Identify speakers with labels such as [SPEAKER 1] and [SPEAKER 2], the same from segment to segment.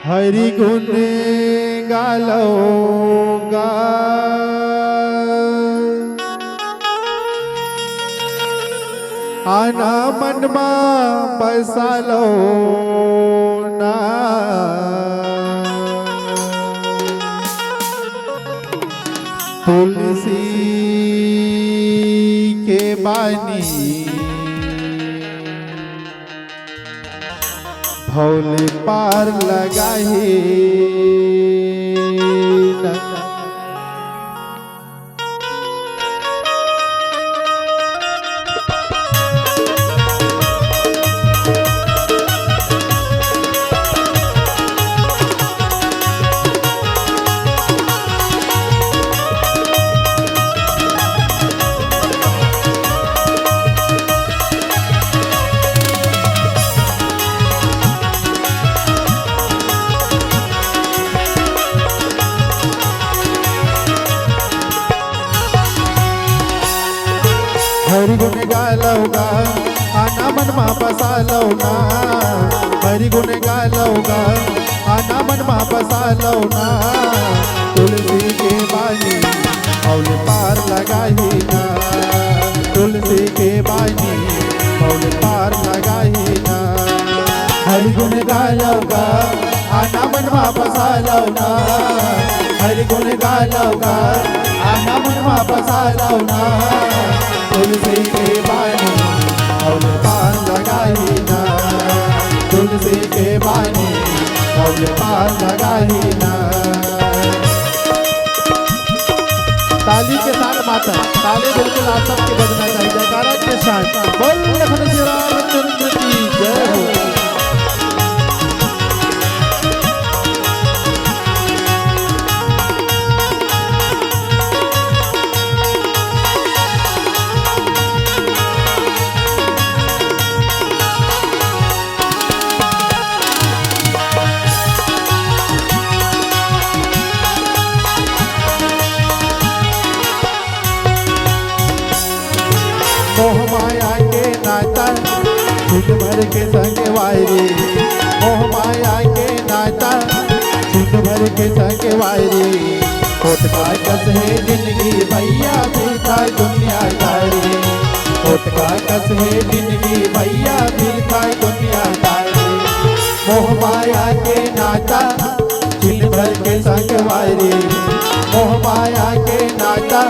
[SPEAKER 1] हरि गुण गालो गा आना मन मा बसालो ना तुलसी के बानी भौले पार लगाए हरि गुण गालौगा आना मन मा बसालौना हरि गुण गालौगा आना मन मा बसालौना तुलसी के बानी औल पार लगाही ना तुलसी के बानी औल पार लगाही ना हरि गुण गालौगा आना मन मा बसालौना हरि गुण गालौगा आना मन मा बसालौना तुलसी के बानी और पार लगाही ना तुलसी के बानी और पार लगाही ना। ताली के साथ माता ताली बिल्कुल आप सबके बजना चाहिए जयकारा के साथ बोल लखन श्री रामचंद्र की जय हो। मोह माया के नाता झूठ भर के संग वायरी मोह माया के नाता झूठ भर के संग वायरी कोट का कस है जिंदगी भैया फिर था दुनिया तारी कोट का कस है जिंदगी भैया फिर था दुनिया तारी मोह माया के नाता झूठ भर के संग वायरी मोह माया के नाता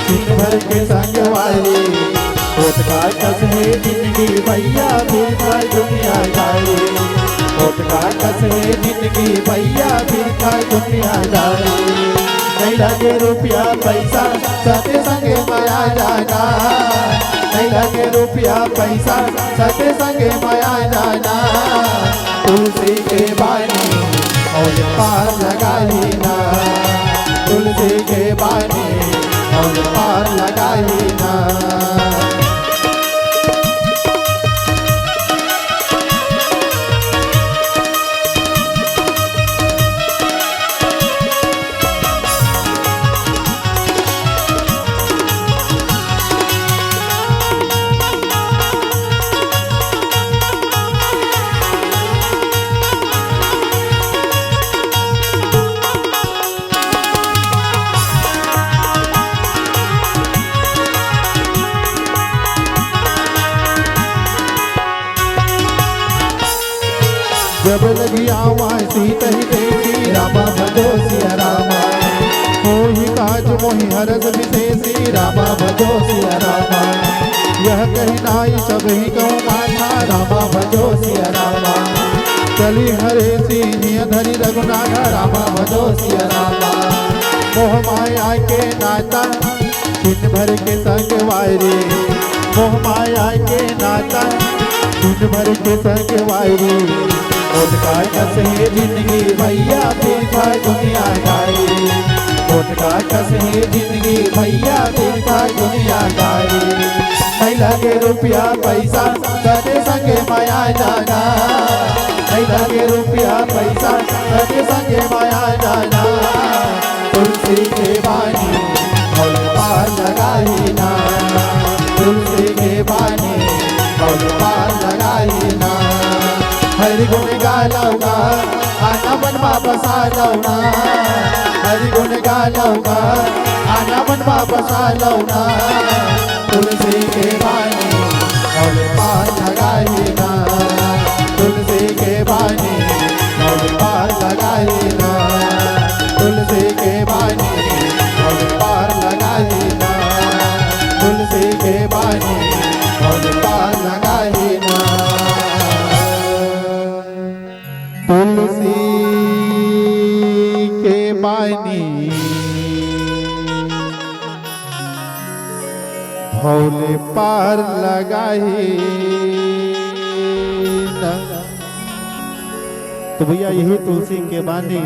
[SPEAKER 1] झूठ भर के संग वायरी कोट का कस है जिंदगी भैया फिर था दुनिया दारी कोट का कस है जिंदगी भैया फिर था दुनिया दारी नहीं लगे रुपया पैसा सते संगे माया जाना नहीं लगे रुपया पैसा सते संगे माया जाना तुलसी के बानी और पार लगाही ना तुलसी के बानी और पार लगाही ना। जब लगी आवा सीत ही देखी रामा भजो सिया रामा मोहि काज मोहि हरस विशेषी रामा भजो सिया रामा यह कही नाई सब ही कहूँ माथा रामा भजो सिया रामा चली हरे सिंह धरी रघुनाथ रामा भजो सिया रामा मोह माया के नाता दिन भर के संग वायरी मोह माया के नाता दिन भर के संग वायरी कोट का कस है जिंदगी भैया फिर था दुनिया दारी कोट का कस है जिंदगी भैया फिर था दुनिया दारी नहीं लगे रुपया पैसा सते संगे माया जाना नहीं लगे रुपया पैसा सते संगे माया जाना तुलसी के बानी और पार लगाही ना तुलसी के बानी और पार लगाही ना हरि हरि गुण गालौगा आना मन वापस आलौना हरि गुण गालौगा आना मन वापस आलौना तुलसी के बानी और पार लगाई ना तुलसी के बानी और पार लगाई ना तुलसी के बानी और पार लगाई ना तुलसी के बानी और पार लगाई ना तुलसी के बानी भोले पार लगाई ना। तो भैया यही तुलसी के बानी